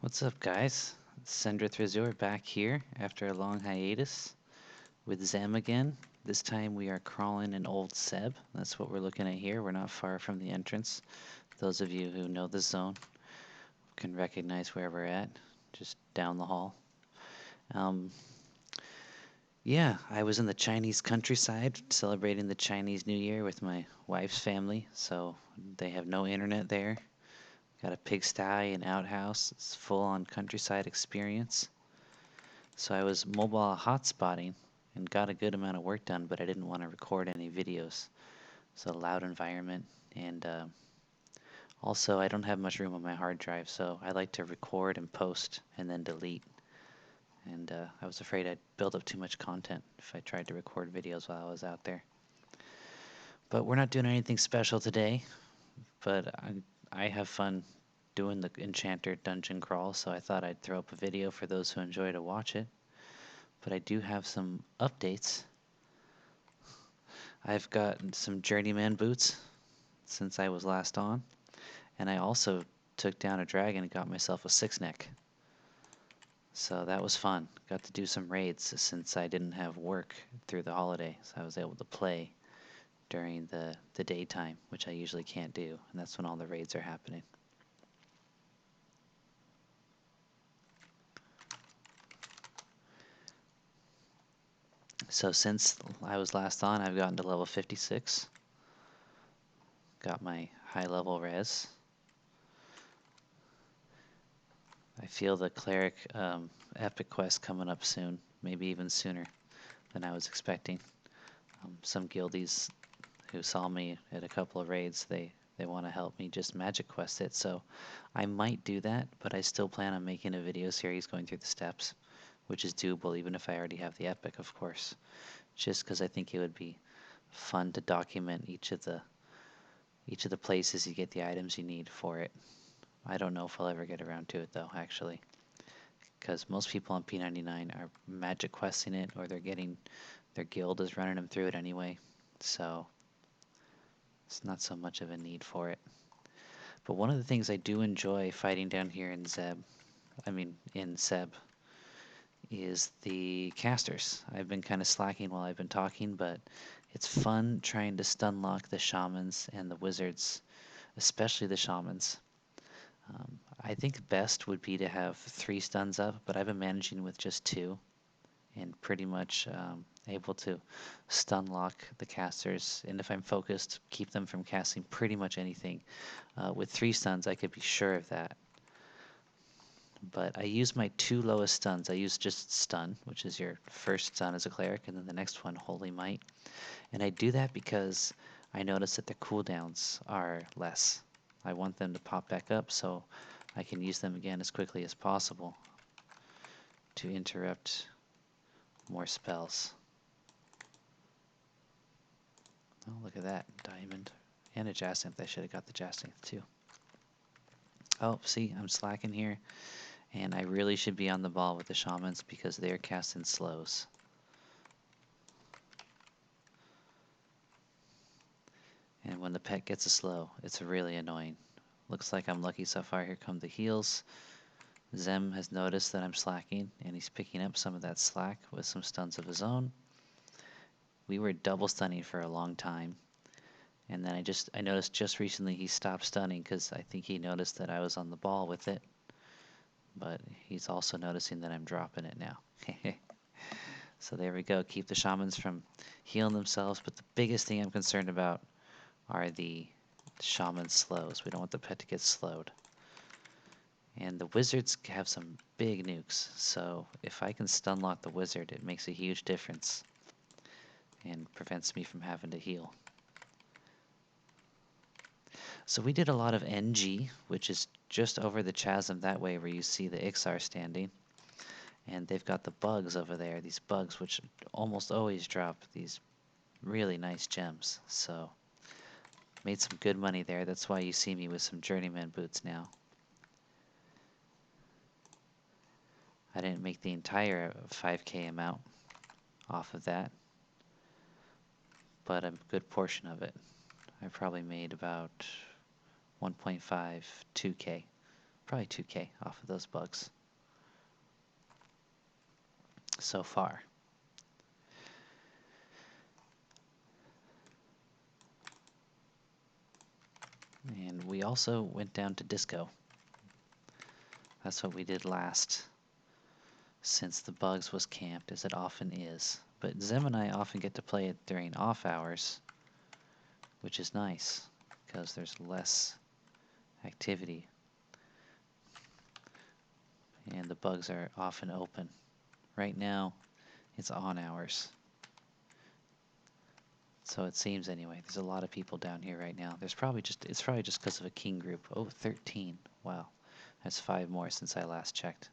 What's up, guys? Sendrith Resort back here after a long hiatus with Zzemm again. This time we are crawling an old Seb. That's what we're looking at here. We're not far from the entrance. Those of you who know the zone can recognize where we're at, just down the hall. Yeah, I was in the Chinese countryside celebrating the Chinese New Year with my wife's family, so they have no internet there. Got a pigsty, an outhouse. It's full-on countryside experience. So I was mobile hotspotting and got a good amount of work done, but I didn't want to record any videos. It's a loud environment, and also I don't have much room on my hard drive, so I like to record and post and then delete. And I was afraid I'd build up too much content if I tried to record videos while I was out there. But we're not doing anything special today, but I have fun doing the Enchanter dungeon crawl, so I thought I'd throw up a video for those who enjoy to watch it. But I do have some updates. I've gotten some journeyman boots since I was last on, and I also took down a dragon and got myself a 6-neck. So that was fun. Got to do some raids since I didn't have work through the holiday, so I was able to play during the daytime, which I usually can't do, and that's when all the raids are happening. So since I was last on, I've gotten to level 56. Got my high level res. I feel the Cleric epic quest coming up soon, maybe even sooner than I was expecting. Some guildies who saw me at a couple of raids, they want to help me just magic quest it, so I might do that, but I still plan on making a video series going through the steps, which is doable even if I already have the epic, of course, just because I think it would be fun to document each of the places you get the items you need for it. I don't know if I'll ever get around to it though, actually, because most people on P99 are magic questing it, or they're getting their guild is running them through it anyway, so it's not so much of a need for it. But one of the things I do enjoy fighting down here in Seb, is the casters. I've been kind of slacking while I've been talking, but it's fun trying to stun lock the shamans and the wizards, especially the shamans. I think best would be to have 3 stuns up, but I've been managing with just 2, and pretty much able to stun lock the casters, and if I'm focused, keep them from casting pretty much anything. With 3 stuns, I could be sure of that. But I use my 2 lowest stuns. I use just stun, which is your first stun as a cleric, and then the next one, Holy Might. And I do that because I notice that the cooldowns are less. I want them to pop back up so I can use them again as quickly as possible to interrupt more spells. Oh, look at that. Diamond. And a Jacinth. I should have got the Jacinth too. Oh, see, I'm slacking here. And I really should be on the ball with the shamans because they're casting slows. And when the pet gets a slow, it's really annoying. Looks like I'm lucky so far. Here come the heals. Zzemm has noticed that I'm slacking, and he's picking up some of that slack with some stuns of his own. We were double stunning for a long time, and then I noticed just recently he stopped stunning because I think he noticed that I was on the ball with it. But he's also noticing that I'm dropping it now. So there we go. Keep the shamans from healing themselves, but the biggest thing I'm concerned about are the shaman slows. We don't want the pet to get slowed. And the wizards have some big nukes, so if I can stun lock the wizard, it makes a huge difference and prevents me from having to heal. So we did a lot of NG, which is just over the chasm that way where you see the Ixar standing. And they've got the bugs over there, these bugs which almost always drop these really nice gems. So made some good money there. That's why you see me with some journeyman boots now. I didn't make the entire 5K amount off of that, but a good portion of it. I probably made about 1.5, 2K Probably 2k off of those bugs so far. And we also went down to disco. That's what we did last, since the bugs was camped, as it often is. But Zzemm and I often get to play it during off hours, which is nice, because there's less activity. And the bugs are often open. Right now, it's on hours. So it seems anyway. There's a lot of people down here right now. It's probably just because of a king group. Oh, 13. Wow. That's 5 more since I last checked.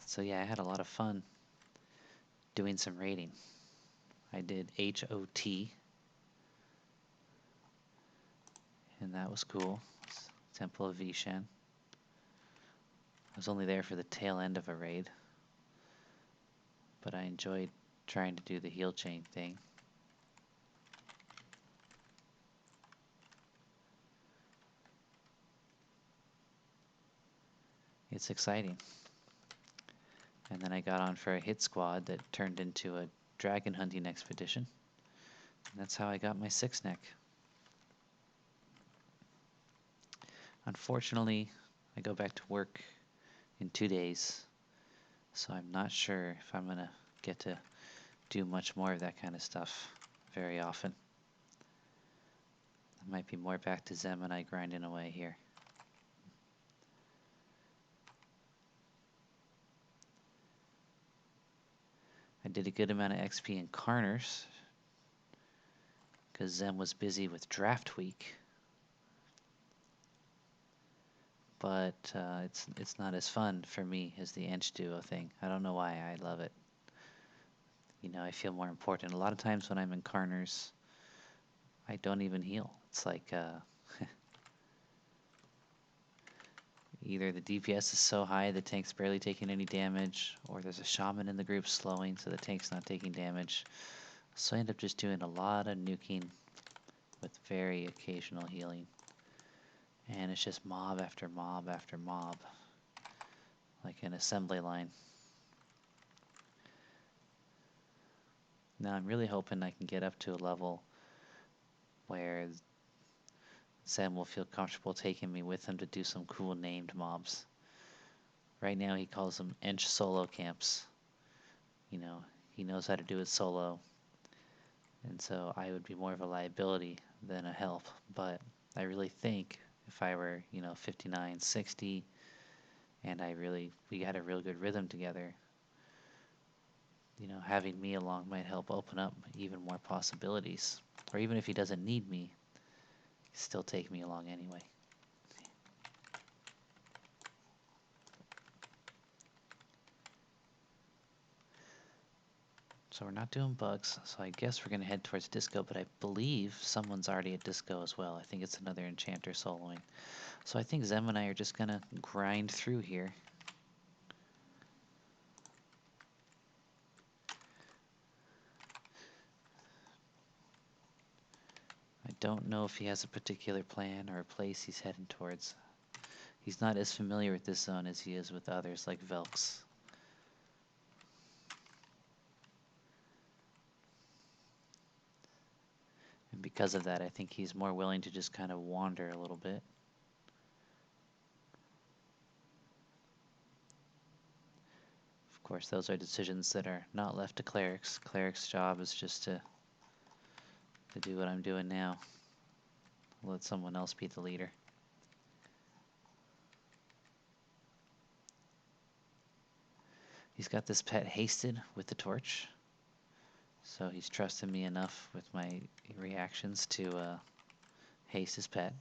So yeah, I had a lot of fun doing some raiding. I did HOT, and that was cool. Temple of Vishan. I was only there for the tail end of a raid, but I enjoyed trying to do the heal chain thing. It's exciting. And then I got on for a hit squad that turned into a dragon hunting expedition. And that's how I got my 6-neck. Unfortunately, I go back to work in 2 days, so I'm not sure if I'm gonna get to do much more of that kind of stuff very often. I might be more back to Zzemm and I grinding away here. I did a good amount of XP in Carners, because Zzemm was busy with draft week. But it's not as fun for me as the Ench duo thing. I don't know why, I love it. You know, I feel more important. A lot of times when I'm in Carners, I don't even heal. It's like either the DPS is so high the tank's barely taking any damage, or there's a shaman in the group slowing so the tank's not taking damage. So I end up just doing a lot of nuking with very occasional healing. And it's just mob after mob after mob, like an assembly line. Now I'm really hoping I can get up to a level where Zzemm will feel comfortable taking me with him to do some cool named mobs. Right now he calls them Ench solo camps. You know, he knows how to do it solo. And so I would be more of a liability than a help. But I really think if I were, 59, 60, and we had a real good rhythm together, having me along might help open up even more possibilities. Or even if he doesn't need me, still take me along anyway. So we're not doing bugs, so I guess we're going to head towards disco, but I believe someone's already at disco as well. I think it's another enchanter soloing. So I think Zzemm and I are just going to grind through here. I don't know if he has a particular plan or a place he's heading towards. He's not as familiar with this zone as he is with others like Velk's. And because of that, I think he's more willing to just kind of wander a little bit. Of course, those are decisions that are not left to clerics. Cleric's job is just to do what I'm doing now. Let someone else be the leader. He's got this pet hasted with the torch. So he's trusted me enough with my reactions to haste his pet.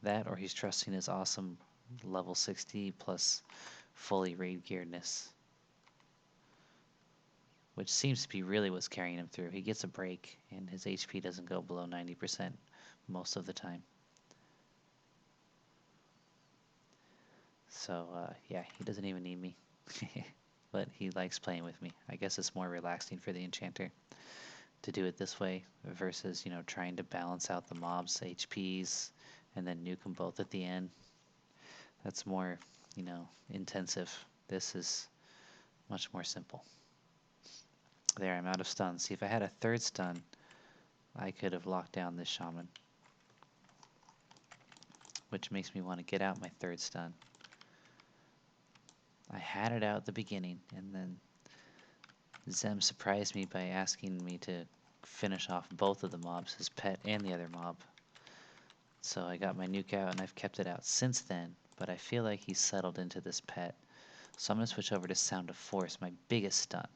That, or he's trusting his awesome level 60 plus fully raid gearedness, which seems to be really what's carrying him through. He gets a break, and his HP doesn't go below 90% most of the time. So, yeah, he doesn't even need me. But he likes playing with me. I guess it's more relaxing for the Enchanter to do it this way versus, trying to balance out the mob's HPs and then nuke them both at the end. That's more, intensive. This is much more simple. There, I'm out of stun. See, if I had a third stun, I could have locked down this shaman, which makes me want to get out my third stun. I had it out at the beginning, and then Zzemm surprised me by asking me to finish off both of the mobs, his pet and the other mob. So I got my nuke out, and I've kept it out since then, but I feel like he's settled into this pet. So I'm going to switch over to Sound of Force, my biggest stun.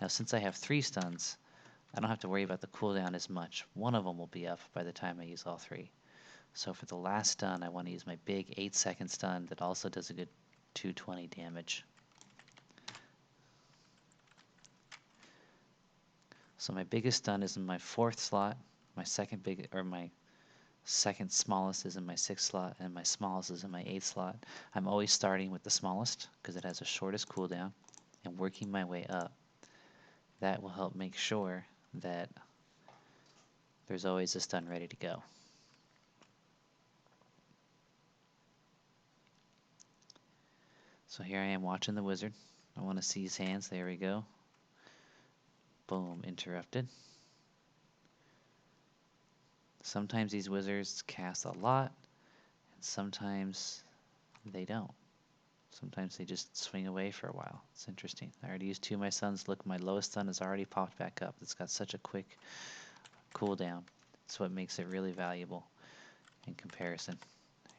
Now, since I have 3 stuns, I don't have to worry about the cooldown as much. One of them will be up by the time I use all 3. So for the last stun, I want to use my big 8-second stun that also does a good 220 damage. So my biggest stun is in my 4th slot, my second smallest is in my 6th slot, and my smallest is in my 8th slot. I'm always starting with the smallest because it has the shortest cooldown and working my way up. That will help make sure that there's always a stun ready to go. So here I am watching the wizard. I want to see his hands. There we go. Boom, interrupted. Sometimes these wizards cast a lot, and sometimes they don't. Sometimes they just swing away for a while. It's interesting. I already used 2 of my stuns. Look, my lowest stun has already popped back up. It's got such a quick cooldown. That's what makes it really valuable in comparison.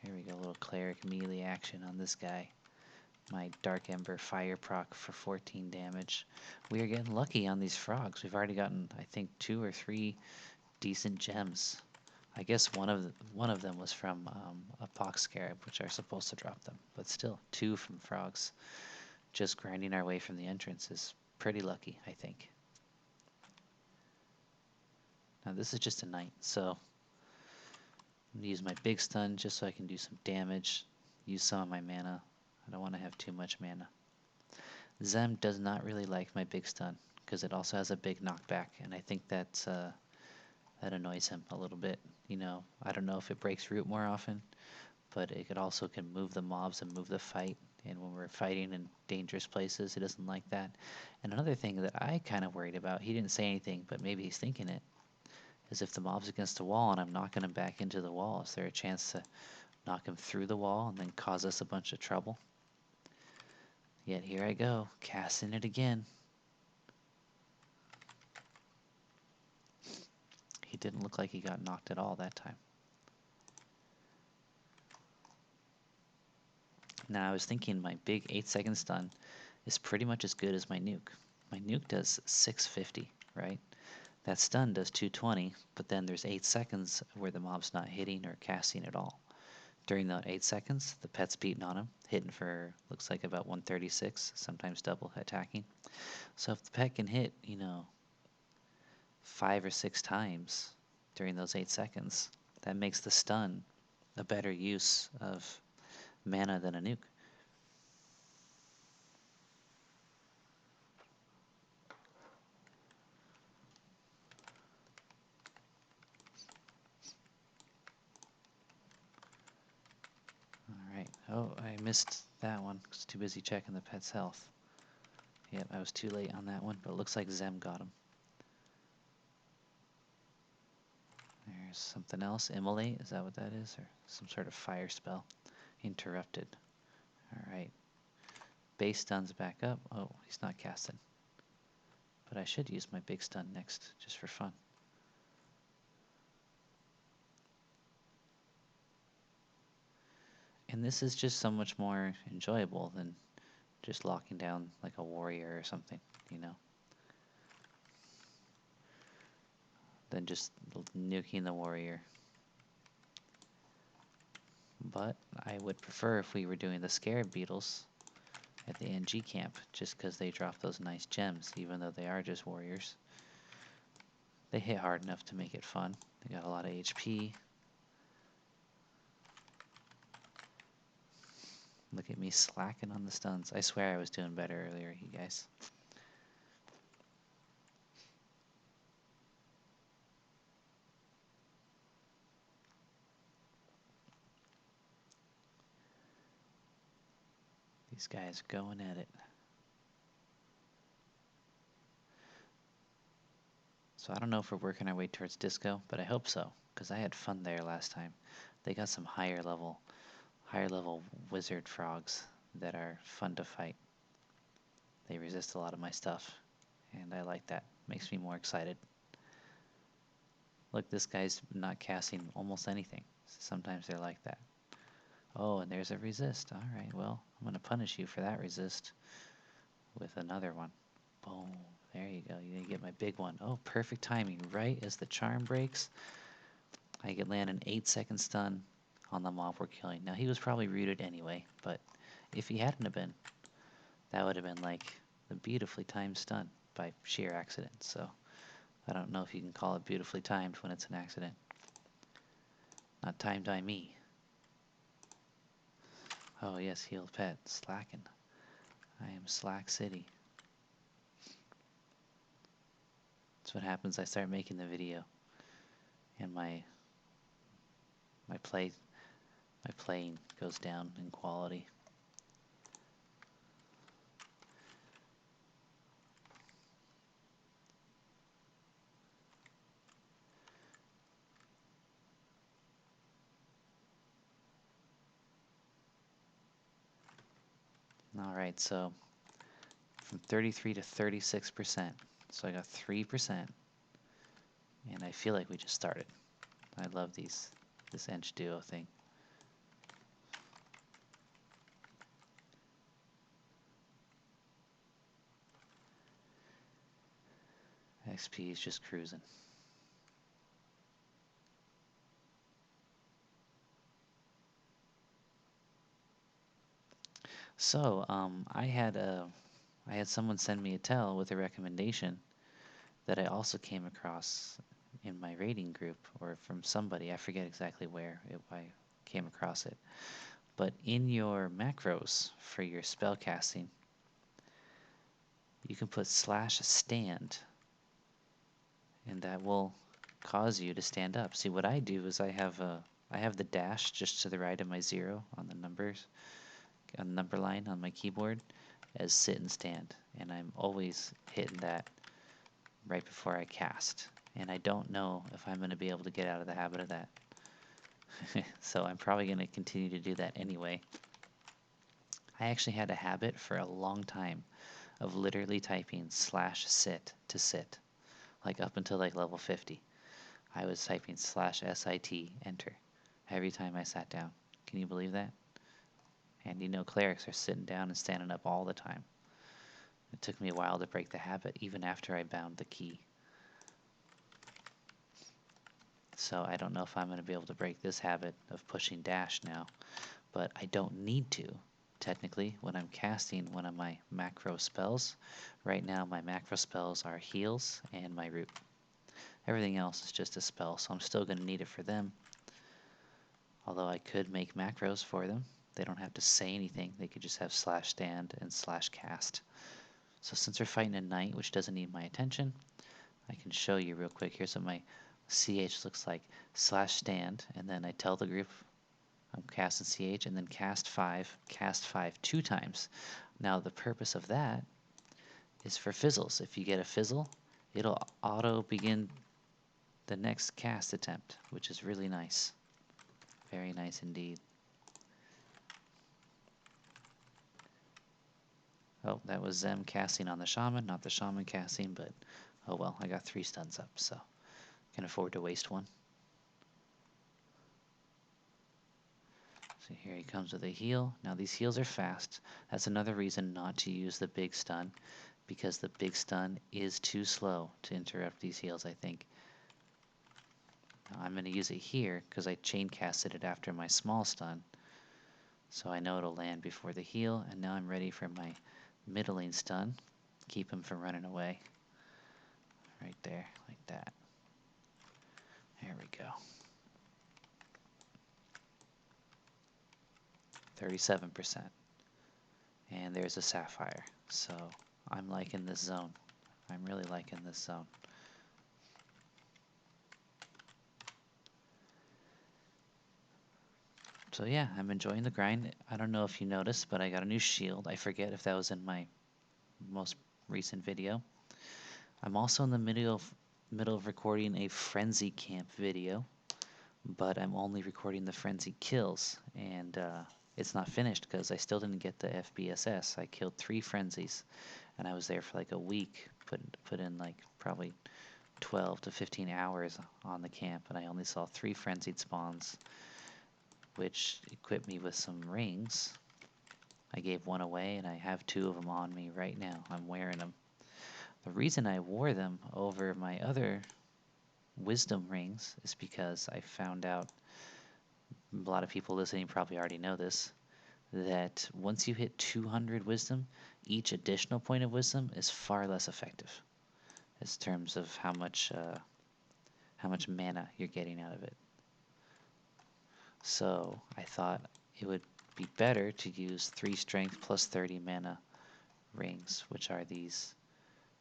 Here we go, a little cleric melee action on this guy. My Dark Ember fire proc for 14 damage. We are getting lucky on these frogs. We've already gotten, I think, 2 or 3 decent gems. I guess one of them was from a pox scarab, which are supposed to drop them, but still 2 from frogs. Just grinding our way from the entrance is pretty lucky, I think. Now this is just a knight, so I'm gonna use my big stun just so I can do some damage, use some of my mana. I don't want to have too much mana. Zzemm does not really like my big stun because it also has a big knockback, and I think that annoys him a little bit. I don't know if it breaks root more often, but it also can move the mobs and move the fight. And when we're fighting in dangerous places, he doesn't like that. And another thing that I kind of worried about, he didn't say anything, but maybe he's thinking it, is if the mob's against a wall and I'm knocking him back into the wall, is there a chance to knock him through the wall and then cause us a bunch of trouble? Yet here I go, casting it again. He didn't look like he got knocked at all that time. Now I was thinking my big 8-second stun is pretty much as good as my nuke. My nuke does 650, right? That stun does 220, but then there's 8 seconds where the mob's not hitting or casting at all. During that 8 seconds, the pet's beating on him, hitting for, looks like about 136, sometimes double attacking. So if the pet can hit, 5 or 6 times during those 8 seconds, that makes the stun a better use of mana than a nuke. Alright, oh, I missed that one. I was too busy checking the pet's health. Yep, I was too late on that one, but it looks like Zzemm got him. There's something else. Immolate, is that what that is? Or some sort of fire spell. Interrupted. Alright. Base stun's back up. Oh, he's not casting. But I should use my big stun next, just for fun. And this is just so much more enjoyable than just locking down like a warrior or something, than just nuking the warrior. But I would prefer if we were doing the scarab beetles at the NG camp, just because they drop those nice gems, even though they are just warriors. They hit hard enough to make it fun. They got a lot of HP. Look at me slacking on the stuns. I swear I was doing better earlier, you guys. These guys are going at it. So I don't know if we're working our way towards disco, but I hope so, because I had fun there last time. They got some higher level wizard frogs that are fun to fight. They resist a lot of my stuff, and I like that. Makes me more excited. Look, this guy's not casting almost anything. Sometimes they're like that. Oh, and there's a resist. All right, well, I'm going to punish you for that resist with another one. Boom. There you go. You get my big one. Oh, perfect timing. Right as the charm breaks, I could land an 8-second stun on the mob we're killing. Now, he was probably rooted anyway, but if he hadn't have been, that would have been like a beautifully timed stun by sheer accident. So I don't know if you can call it beautifully timed when it's an accident. Not timed by me. Oh yes, healed pet. Slacking. I am Slack City. That's what happens. I start making the video, and my playing goes down in quality. All right, so from 33 to 36%. So I got 3%, and I feel like we just started. I love this Ench duo thing. XP is just cruising. So I had someone send me a tell with a recommendation that I also came across in my raiding group, or from somebody. I forget exactly where I came across it. But in your macros for your spell casting, you can put /stand, and that will cause you to stand up. See, what I do is I have the dash just to the right of my 0 on the numbers, on the number line on my keyboard as sit and stand, and I'm always hitting that right before I cast. And I don't know if I'm going to be able to get out of the habit of that. So I'm probably going to continue to do that anyway. I actually had a habit for a long time of literally typing /sit to sit, like up until like level 50. I was typing /sit enter every time I sat down. Can you believe that? And you know, clerics are sitting down and standing up all the time. It took me a while to break the habit, even after I bound the key. So I don't know if I'm going to be able to break this habit of pushing dash now, but I don't need to, technically, when I'm casting one of my macro spells. Right now, my macro spells are heals and my root. Everything else is just a spell, so I'm still going to need it for them. Although I could make macros for them. They don't have to say anything. They could just have /stand and /cast. So since we're fighting a knight, which doesn't need my attention, I can show you real quick. Here's what my CH looks like. /stand, and then I tell the group I'm casting CH, and then cast 5 2 times. Now the purpose of that is for fizzles. If you get a fizzle, it'll auto begin the next cast attempt, which is really nice. Very nice indeed. Oh, that was Zzemm casting on the shaman, not the shaman casting, but oh well, I got 3 stuns up, so can afford to waste one. So here he comes with a heal. Now these heals are fast. That's another reason not to use the big stun, because the big stun is too slow to interrupt these heals, I think. Now I'm going to use it here because I chain casted it after my small stun, so I know it'll land before the heal, and now I'm ready for my middling stun. Keep him from running away. Right there, like that. There we go. 37%. And there's a sapphire. So I'm liking this zone. I'm really liking this zone. So yeah, I'm enjoying the grind. I don't know if you noticed, but I got a new shield. I forget if that was in my most recent video. I'm also in the middle of recording a frenzy camp video, but I'm only recording the frenzy kills, and it's not finished because I still didn't get the FBSS. I killed 3 frenzies, and I was there for like a week, put in like probably 12 to 15 hours on the camp, and I only saw 3 frenzied spawns, which equipped me with some rings. I gave 1 away, and I have 2 of them on me right now. I'm wearing them. The reason I wore them over my other wisdom rings is because I found out, a lot of people listening probably already know this, that once you hit 200 wisdom, each additional point of wisdom is far less effective in terms of how much mana you're getting out of it. So I thought it would be better to use 3 strength plus 30 mana rings, which are these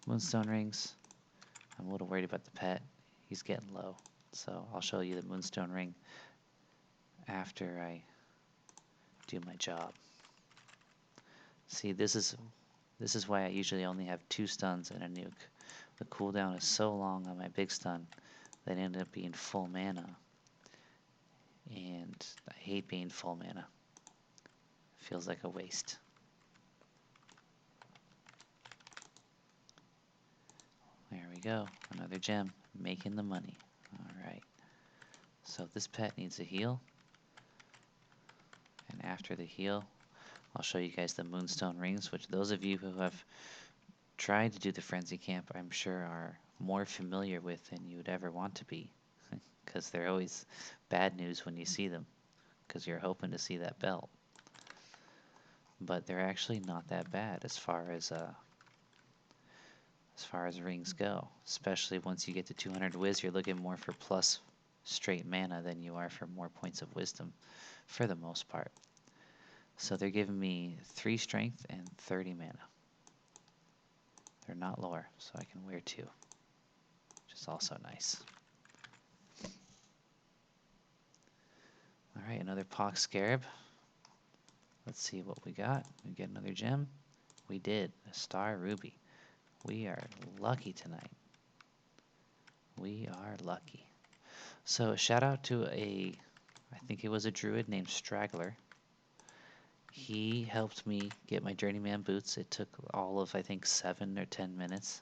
moonstone rings. I'm a little worried about the pet. He's getting low. So I'll show you the moonstone ring after I do my job. See, this is why I usually only have 2 stuns and a nuke. The cooldown is so long on my big stun that it ended up being full mana. And I hate being full mana. It feels like a waste. There we go. Another gem. Making the money. Alright. So this pet needs a heal. And after the heal, I'll show you guys the moonstone rings, which those of you who have tried to do the frenzy camp, I'm sure are more familiar with than you would ever want to be. Because they're always bad news when you see them. Because you're hoping to see that belt. But they're actually not that bad as far as rings go. Especially once you get to 200 whiz, you're looking more for plus straight mana than you are for more points of wisdom, for the most part. So they're giving me 3 strength and 30 mana. They're not lore, so I can wear 2, which is also nice. Alright, another Pox Scarab. Let's see what we got. We get another gem. We did. A Star Ruby. We are lucky tonight. We are lucky. So a shout out to I think it was a druid named Straggler. He helped me get my journeyman boots. It took all of, I think, 7 or 10 minutes.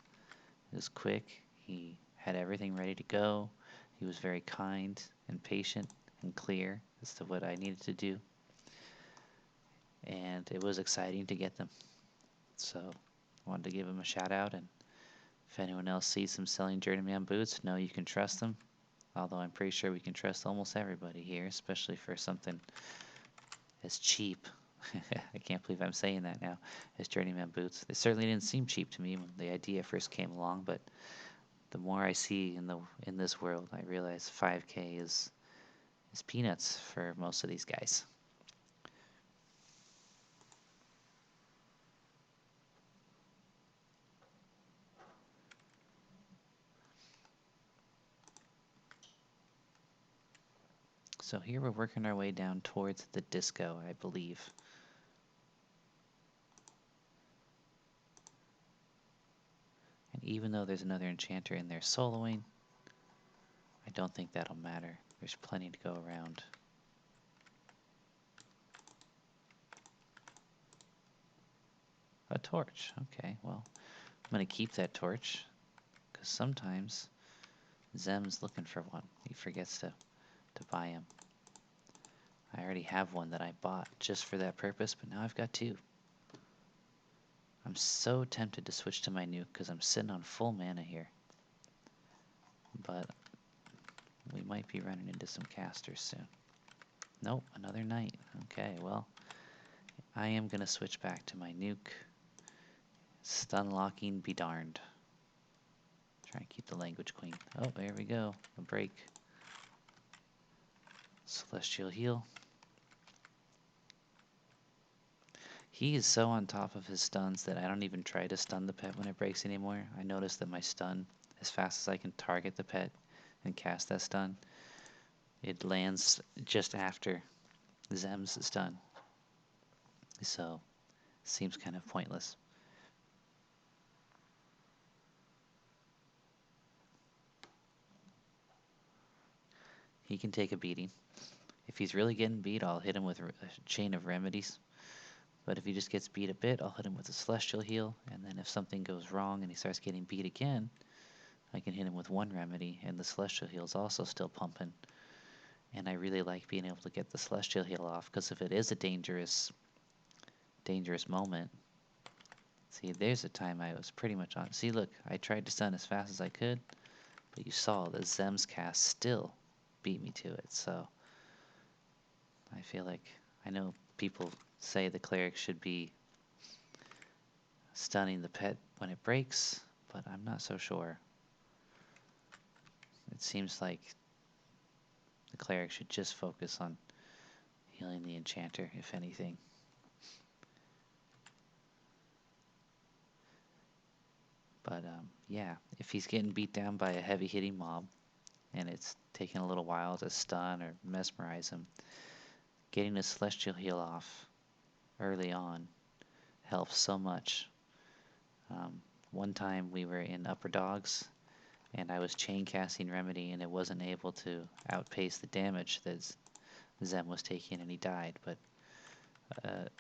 It was quick. He had everything ready to go. He was very kind and patient and clear as to what I needed to do. And it was exciting to get them. So I wanted to give him a shout out, and if anyone else sees him selling journeyman boots, know you can trust them. Although I'm pretty sure we can trust almost everybody here, especially for something as cheap. I can't believe I'm saying that now, as journeyman boots. They certainly didn't seem cheap to me when the idea first came along, but the more I see in this world, I realize 5K is peanuts for most of these guys. So here we're working our way down towards the disco, I believe. And even though there's another enchanter in there soloing, I don't think that'll matter. There's plenty to go around. A torch. Okay, well, I'm going to keep that torch, because sometimes Zemm's looking for one. He forgets to buy him. I already have one that I bought just for that purpose, but now I've got 2. I'm so tempted to switch to my nuke because I'm sitting on full mana here. But we might be running into some casters soon. Nope, another knight. Okay, well, I am going to switch back to my nuke. Stun locking be darned. Try and keep the language clean. Oh, there we go. A break. Celestial heal. He is so on top of his stuns that I don't even try to stun the pet when it breaks anymore. I notice that my stun, as fast as I can target the pet and cast that stun, it lands just after Zemm's stun. So, seems kind of pointless. He can take a beating. If he's really getting beat, I'll hit him with a chain of remedies. But if he just gets beat a bit, I'll hit him with a celestial heal. And then if something goes wrong and he starts getting beat again, I can hit him with one remedy, and the celestial heal is also still pumping. And I really like being able to get the celestial heal off, because if it is a dangerous moment, see, there's a time I was pretty much on. See, look, I tried to stun as fast as I could, but you saw the Zemm's cast still beat me to it. So I feel like, I know people say the cleric should be stunning the pet when it breaks, but I'm not so sure. It seems like the cleric should just focus on healing the enchanter, if anything. But yeah, if he's getting beat down by a heavy hitting mob and it's taking a little while to stun or mesmerize him, getting a celestial heal off early on helps so much. One time we were in upper dogs and I was chain casting remedy and it wasn't able to outpace the damage that Zzemm was taking and he died. But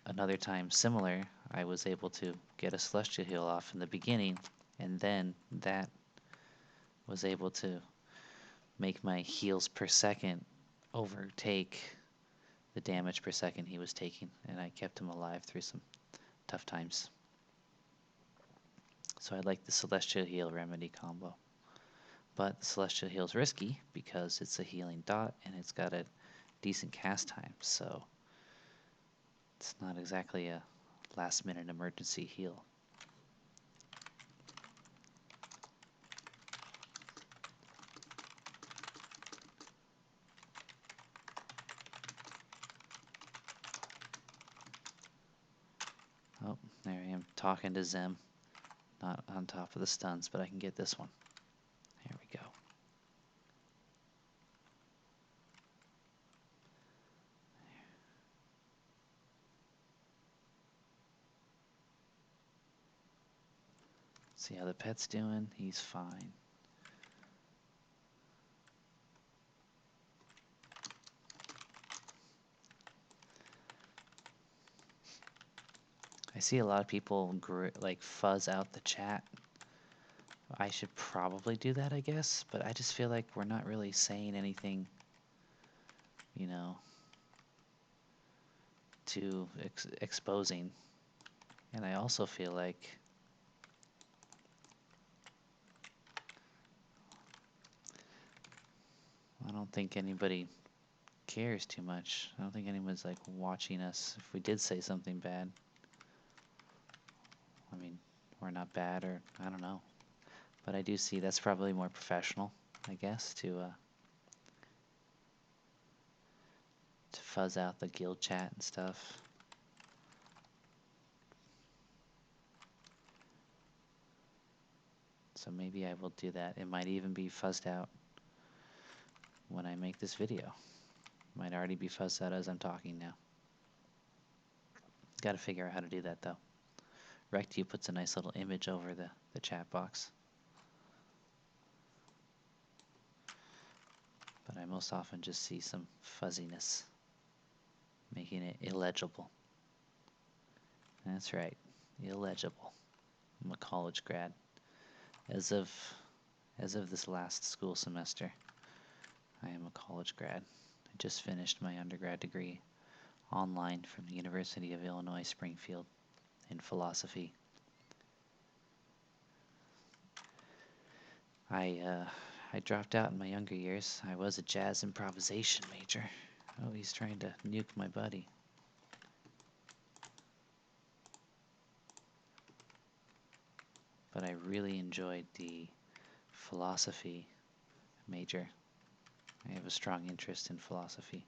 another time similar, I was able to get a celestial heal off in the beginning, and then that was able to make my heals per second overtake the damage per second he was taking, and I kept him alive through some tough times. So I like the celestial heal remedy combo. But the celestial heal is risky because it's a healing dot and it's got a decent cast time, so it's not exactly a last minute emergency heal. Oh, there I am talking to Zzemm. Not on top of the stuns, but I can get this one. Here we go. See how the pet's doing? He's fine. I see a lot of people like fuzz out the chat. I should probably do that, I guess, but I just feel like we're not really saying anything, you know, too exposing. And I also feel like I don't think anybody cares too much. I don't think anyone's like watching us if we did say something bad. I mean, we're not bad, or I don't know. But I do see that's probably more professional, I guess, to fuzz out the guild chat and stuff. So maybe I will do that. It might even be fuzzed out when I make this video. It might already be fuzzed out as I'm talking now. Got to figure out how to do that, though. Rectu puts a nice little image over the chat box. But I most often just see some fuzziness, making it illegible. That's right, illegible. I'm a college grad. As of this last school semester, I am a college grad. I just finished my undergrad degree online from the University of Illinois Springfield in philosophy. I dropped out in my younger years. I was a jazz improvisation major. Oh, he's trying to nuke my buddy. But I really enjoyed the philosophy major. I have a strong interest in philosophy.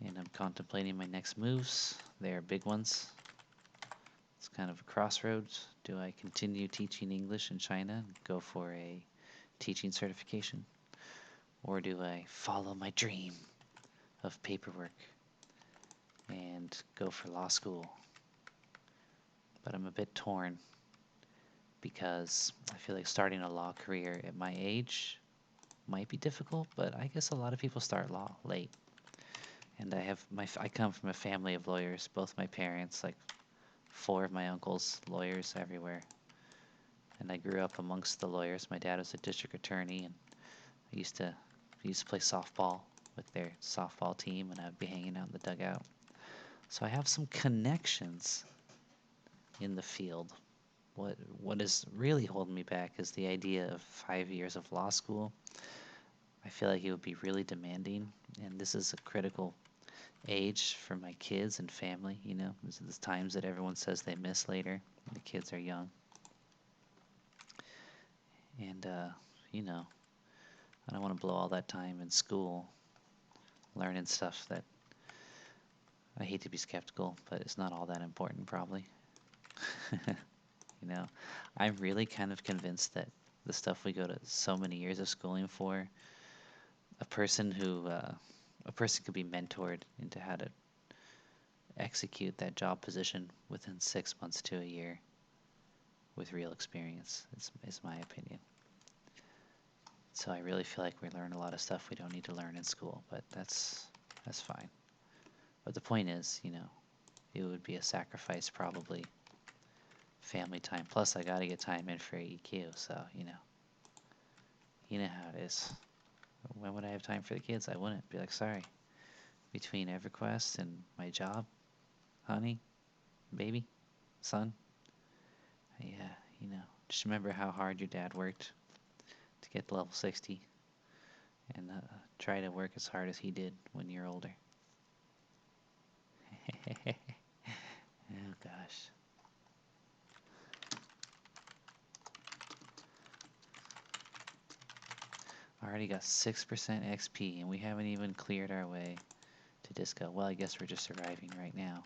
And I'm contemplating my next moves. They are big ones. It's kind of a crossroads. Do I continue teaching English in China and go for a teaching certification? Or do I follow my dream of paperwork and go for law school? But I'm a bit torn because I feel like starting a law career at my age might be difficult, but I guess a lot of people start law late. And I come from a family of lawyers, both my parents, like 4 of my uncles, lawyers everywhere. And I grew up amongst the lawyers. My dad was a district attorney, and I used to play softball with their softball team, and I'd be hanging out in the dugout. So I have some connections in the field. What is really holding me back is the idea of 5 years of law school. I feel like it would be really demanding, and this is a critical age for my kids and family, you know. These are the times that everyone says they miss later when the kids are young. And, you know, I don't want to blow all that time in school learning stuff that I hate to be skeptical, but it's not all that important probably. You know, I'm really kind of convinced that the stuff we go to so many years of schooling for, a person could be mentored into how to execute that job position within 6 months to a year with real experience, is my opinion. So I really feel like we learn a lot of stuff we don't need to learn in school, but that's fine. But the point is, you know, it would be a sacrifice probably. Family time. Plus I gotta get time in for EQ, so you know how it is. When would I have time for the kids? I wouldn't. Be like, sorry. Between EverQuest and my job, honey, baby, son. Yeah, you know. Just remember how hard your dad worked to get to level 60. And try to work as hard as he did when you're older. Oh gosh. Already got 6% XP, and we haven't even cleared our way to Disco. Well, I guess we're just arriving right now.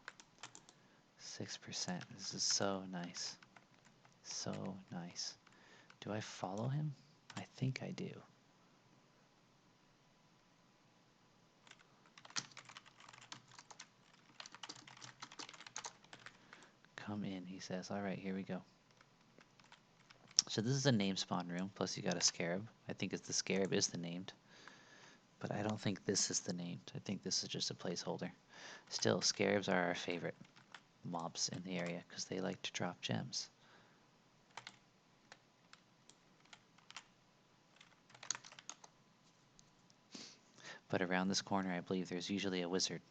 6%. This is so nice. So nice. Do I follow him? I think I do. Come in, he says. All right, here we go. So this is a name spawn room, plus you got a scarab. I think the scarab is the named. But I don't think this is the named. I think this is just a placeholder. Still, scarabs are our favorite mobs in the area because they like to drop gems. But around this corner, I believe there's usually a wizard.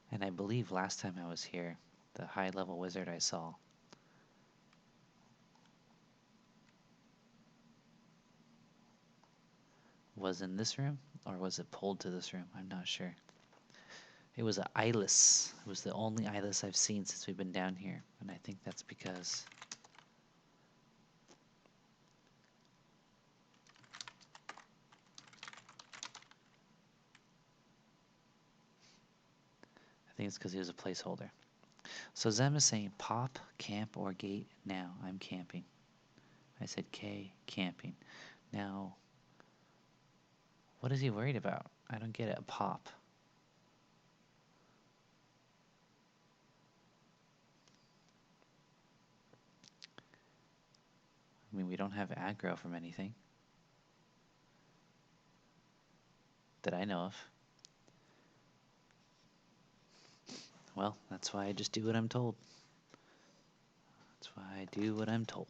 And I believe last time I was here, the high-level wizard I saw was in this room, or was it pulled to this room? I'm not sure. It was an eyeless. It was the only eyeless I've seen since we've been down here, and I think that's because he was a placeholder. So Zzemm is saying pop, camp, or gate now. I'm camping. I said K, camping. Now, what is he worried about? I don't get it. Pop. I mean, we don't have aggro from anything that I know of. Well, that's why I just do what I'm told. That's why I do what I'm told.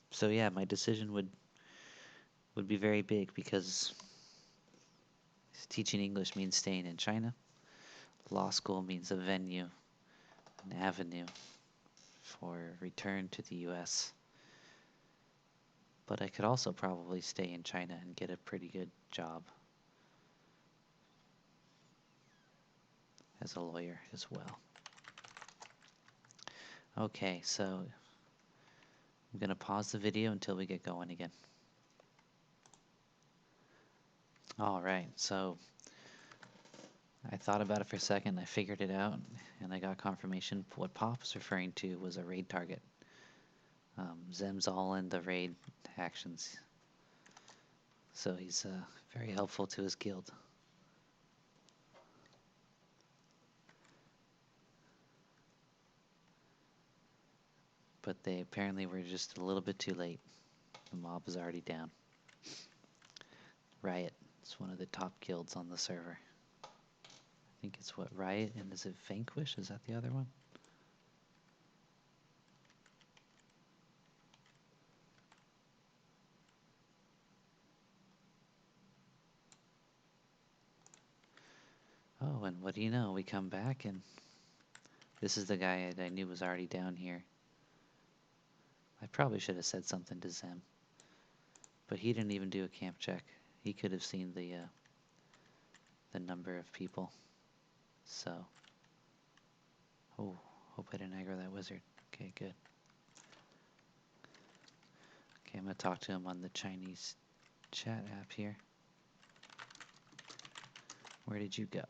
So yeah, my decision would be very big because teaching English means staying in China. Law school means a venue, an avenue for return to the US. But I could also probably stay in China and get a pretty good job as a lawyer as well. Okay, so I'm going to pause the video until we get going again. Alright, so I thought about it for a second, I figured it out, and I got confirmation. What Pop was referring to was a raid target. Zemm's all in the raid actions, so he's very helpful to his guild. But they apparently were just a little bit too late. The mob is already down. Riot, it's one of the top guilds on the server. I think it's what, Riot, and is it Vanquish? Is that the other one? Oh, and what do you know? We come back and this is the guy I knew was already down here. I probably should have said something to Zzemm, but he didn't even do a camp check. He could have seen the number of people. So, oh, hope I didn't aggro that wizard. Okay, good. Okay, I'm gonna talk to him on the Chinese chat app here. Where did you go?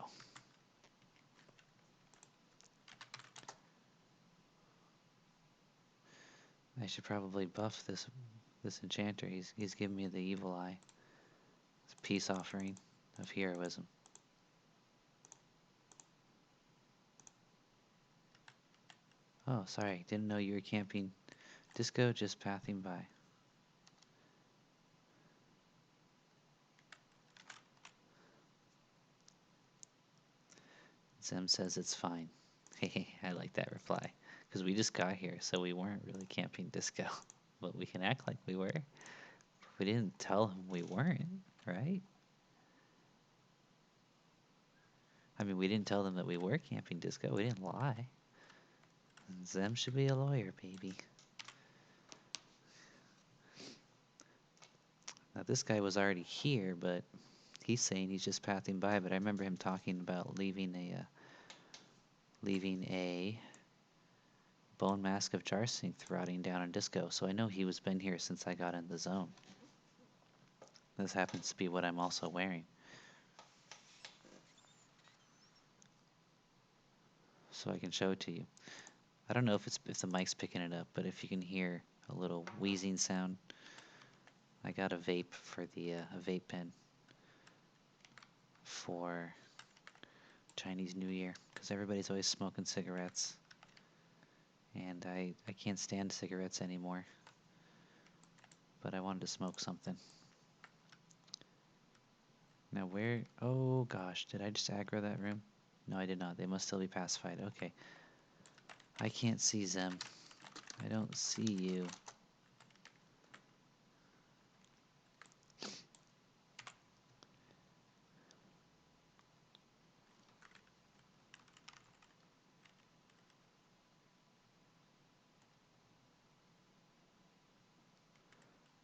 I should probably buff this enchanter. He's giving me the evil eye. It's a peace offering of heroism. Oh, sorry, didn't know you were camping disco, just pathing by. Zzemm says it's fine. Hey, I like that reply. Because we just got here, so we weren't really camping disco. But we can act like we were. We didn't tell him we weren't, right? I mean, we didn't tell them that we were camping disco. We didn't lie. And Zzemm should be a lawyer, baby. Now, this guy was already here, but he's saying he's just pathing by. But I remember him talking about leaving a bone mask of Jarsynth rotting down in disco. So I know he was been here since I got in the zone. This happens to be what I'm also wearing. So I can show it to you. I don't know if the mic's picking it up, but if you can hear a little wheezing sound, I got a vape for the a vape pen for Chinese New Year because everybody's always smoking cigarettes, and I can't stand cigarettes anymore. But I wanted to smoke something. Now where? Oh gosh, did I just aggro that room? No, I did not. They must still be pacified. Okay. I can't see Zzemm. I don't see you.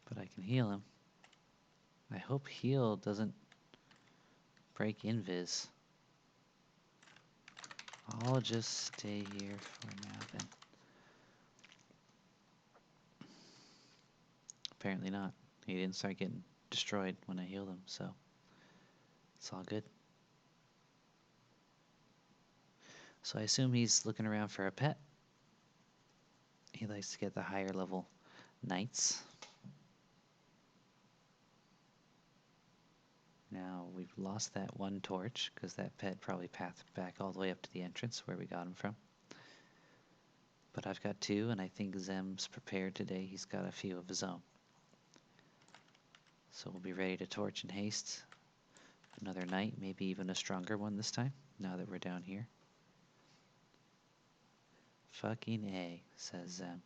But I can heal him. I hope heal doesn't break invis. I'll just stay here for now then. Apparently not. He didn't start getting destroyed when I healed him, so it's all good. So I assume he's looking around for a pet. He likes to get the higher level knights. Now we've lost that one torch because that pet probably pathed back all the way up to the entrance where we got him from. But I've got two, and I think Zemm's prepared today. He's got a few of his own. So we'll be ready to torch in haste. Another knight, maybe even a stronger one this time, now that we're down here. Fucking A, says Zzemm.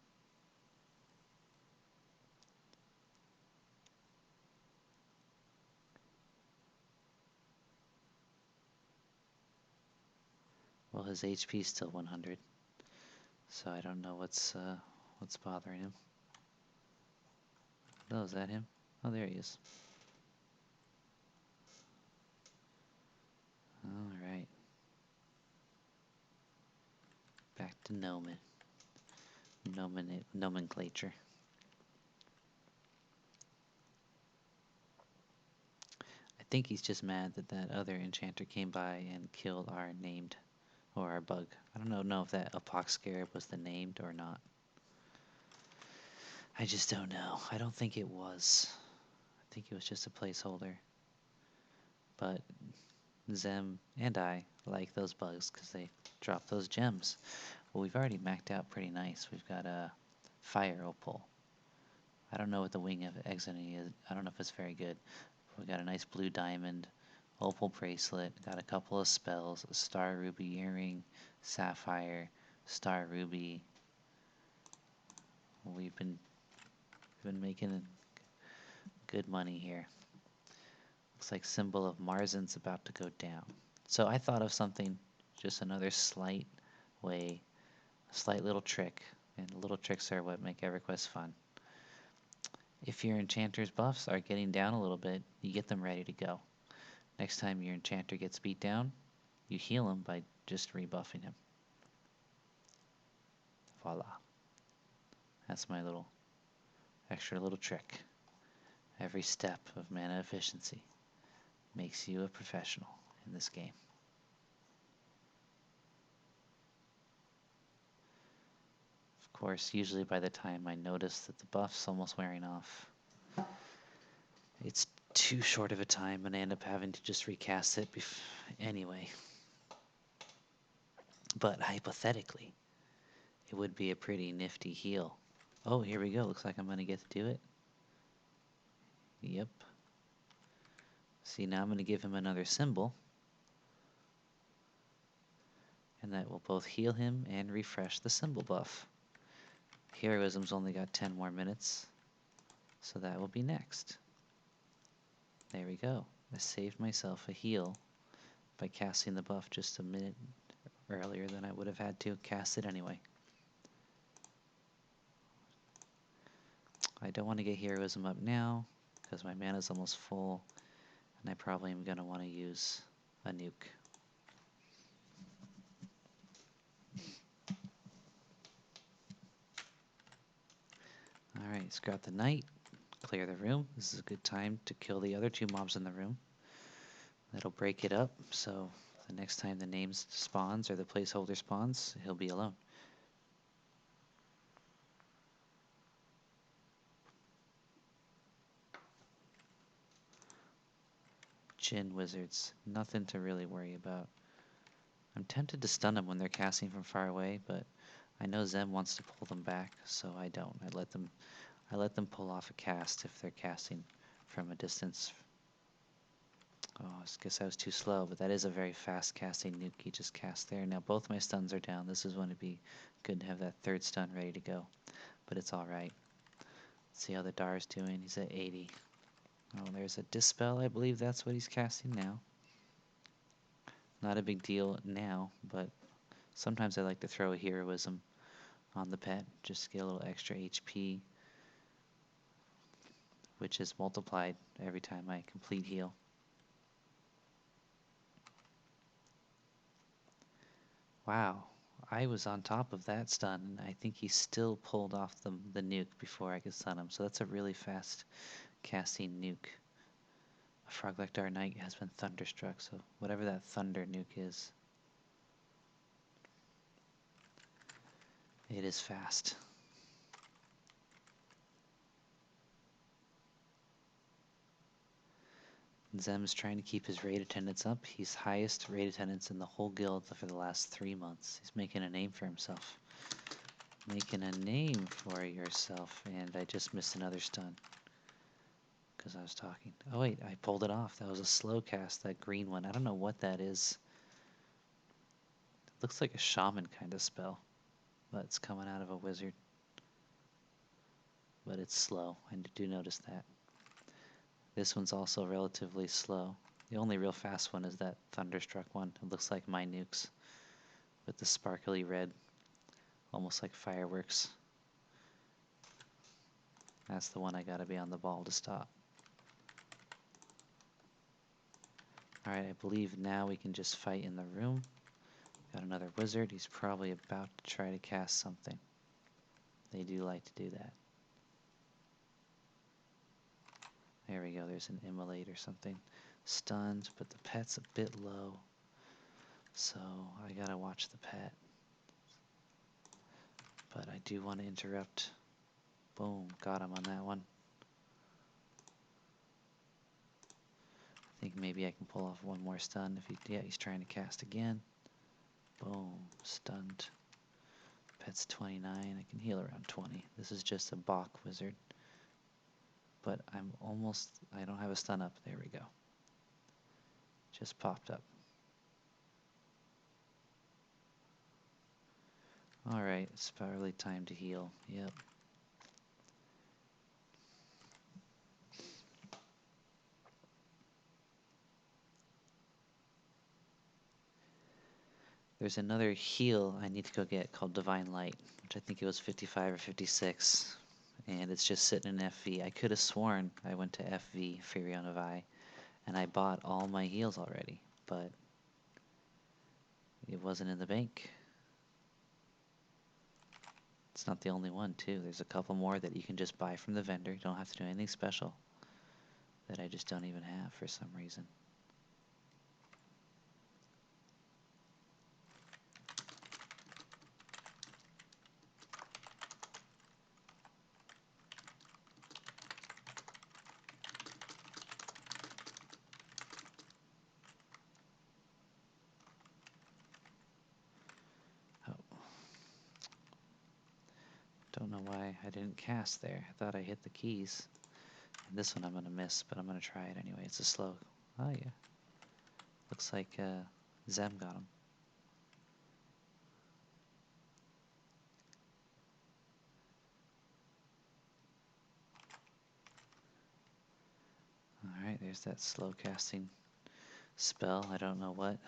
Well, his HP's still 100, so I don't know what's bothering him. Oh, is that him? Oh, there he is. Alright. Back to nomenclature. I think he's just mad that that other enchanter came by and killed our named, or our bug. I don't know if that Apox Scarab was the named or not. I just don't know. I don't think it was. I think it was just a placeholder. But Zzemm and I like those bugs because they drop those gems. Well, we've already maxed out pretty nice. We've got a fire opal. I don't know what the wing of exiting is. I don't know if it's very good. We got a nice blue diamond, opal bracelet, got a couple of spells, a star ruby earring, sapphire, star ruby. We've been making good money here. Looks like symbol of Marzen's about to go down. So I thought of something, just another slight way, a slight little trick, and little tricks are what make EverQuest fun. If your enchanter's buffs are getting down a little bit, you get them ready to go. Next time your enchanter gets beat down, you heal him by just rebuffing him. Voila. That's my little extra little trick. Every step of mana efficiency makes you a professional in this game. Of course, usually by the time I notice that the buff's almost wearing off, it's too short of a time and I end up having to just recast it anyway. But hypothetically, it would be a pretty nifty heal. Oh, here we go. Looks like I'm going to get to do it. Yep. See, now I'm going to give him another symbol. And that will both heal him and refresh the symbol buff. Heroism's only got 10 more minutes, so that will be next. There we go. I saved myself a heal by casting the buff just a minute earlier than I would have had to cast it anyway. I don't want to get heroism up now because my mana's almost full, and I probably am going to want to use a nuke. Alright, scrap the knight, clear the room. This is a good time to kill the other two mobs in the room. That'll break it up, so the next time the name spawns or the placeholder spawns, he'll be alone. Jinn wizards, nothing to really worry about. I'm tempted to stun them when they're casting from far away, but I know Zzemm wants to pull them back, so I don't. I let them pull off a cast if they're casting from a distance. Oh, I guess I was too slow, but that is a very fast casting nuke he just cast there. Now both my stuns are down. This is going to be good to have that third stun ready to go, but it's alright. Let's see how the Dar's doing. He's at 80. Oh, there's a Dispel. I believe that's what he's casting now. Not a big deal now, but sometimes I like to throw a heroism on the pet, just to get a little extra HP, which is multiplied every time I complete heal. Wow, I was on top of that stun, and I think he still pulled off the nuke before I could stun him, so that's a really fast casting nuke. A Froglectar Knight has been thunderstruck, so whatever that thunder nuke is, it is fast. Zemm's trying to keep his raid attendance up. He's highest raid attendance in the whole guild for the last 3 months. He's making a name for himself. Making a name for yourself. And I just missed another stun because I was talking. Oh wait, I pulled it off. That was a slow cast, that green one. I don't know what that is. It looks like a shaman kind of spell, but it's coming out of a wizard. But it's slow. I do notice that. This one's also relatively slow. The only real fast one is that thunderstruck one. It looks like my nukes with the sparkly red, almost like fireworks. That's the one I gotta be on the ball to stop. Alright, I believe now we can just fight in the room. Got another wizard. He's probably about to try to cast something. They do like to do that. There we go. There's an immolate or something. Stunned, but the pet's a bit low. So I gotta watch the pet. But I do want to interrupt. Boom, got him on that one. I think maybe I can pull off one more stun. If he, yeah, he's trying to cast again. Boom, stunned. Pet's 29. I can heal around 20. This is just a Bach wizard. But I'm almost, I don't have a stun up. There we go. Just popped up. Alright, it's probably time to heal. Yep. There's another heal I need to go get called Divine Light, which I think it was 55 or 56. And it's just sitting in FV. I could have sworn I went to FV, Furion of Eye, and I bought all my heals already, but it wasn't in the bank. It's not the only one, too. There's a couple more that you can just buy from the vendor. You don't have to do anything special that I just don't even have for some reason. Don't know why I didn't cast there. I thought I hit the keys. And this one I'm going to miss, but I'm going to try it anyway. It's a slow. Oh, yeah. Looks like Zzemm got him. Alright, there's that slow casting spell. I don't know what.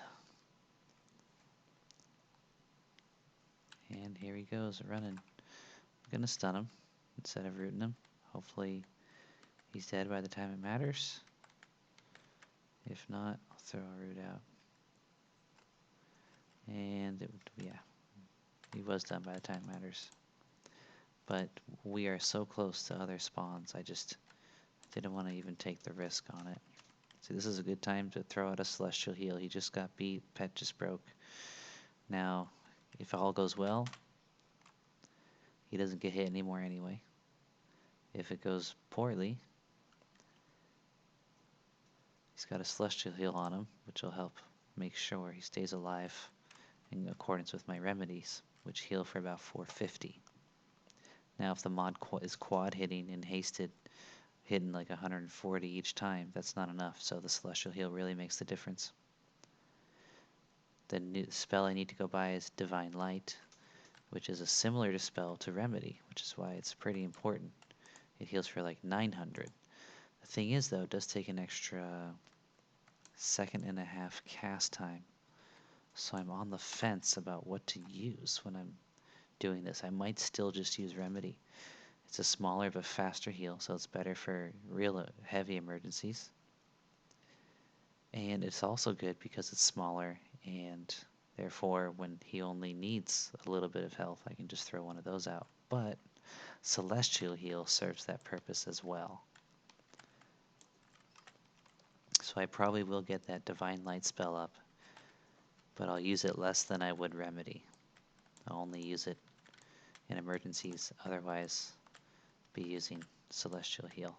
And here he goes, running. I'm going to stun him instead of rooting him. Hopefully he's dead by the time it matters. If not, I'll throw a root out. And, yeah, he was done by the time it matters. But we are so close to other spawns, I just didn't want to even take the risk on it. See, this is a good time to throw out a Celestial Heal. He just got beat, pet just broke. Now, if all goes well, he doesn't get hit anymore anyway. If it goes poorly, he's got a Celestial Heal on him, which will help make sure he stays alive in accordance with my remedies, which heal for about 450. Now, if the mod is quad hitting and hasted, hitting like 140 each time, that's not enough, so the Celestial Heal really makes the difference. The new spell I need to go buy is Divine Light, which is a similar to spell to Remedy, which is why it's pretty important. It heals for like 900. The thing is, though, it does take an extra 1.5 seconds cast time. So I'm on the fence about what to use when I'm doing this. I might still just use Remedy. It's a smaller but faster heal, so it's better for real heavy emergencies. And it's also good because it's smaller, and therefore when he only needs a little bit of health, I can just throw one of those out. But Celestial Heal serves that purpose as well. So I probably will get that Divine Light spell up, but I'll use it less than I would Remedy. I'll only use it in emergencies, otherwise be using Celestial Heal.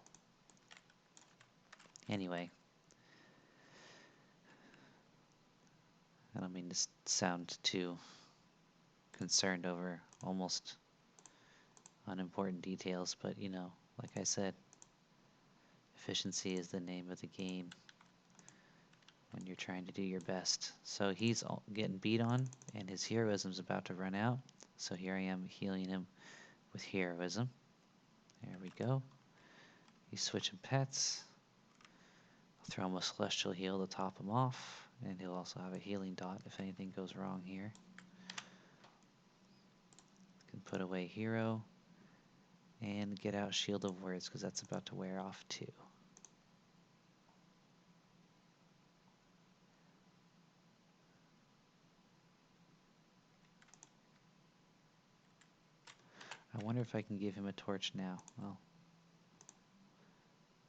Anyway, I don't mean to sound too concerned over almost unimportant details, but you know, like I said, efficiency is the name of the game when you're trying to do your best. So he's getting beat on, and his heroism's about to run out. So here I am healing him with heroism. There we go. He's switching pets. I'll throw him a Celestial Heal to top him off, and he'll also have a healing dot if anything goes wrong here. Can put away hero. And get out Shield of Words, because that's about to wear off too. I wonder if I can give him a torch now. Well,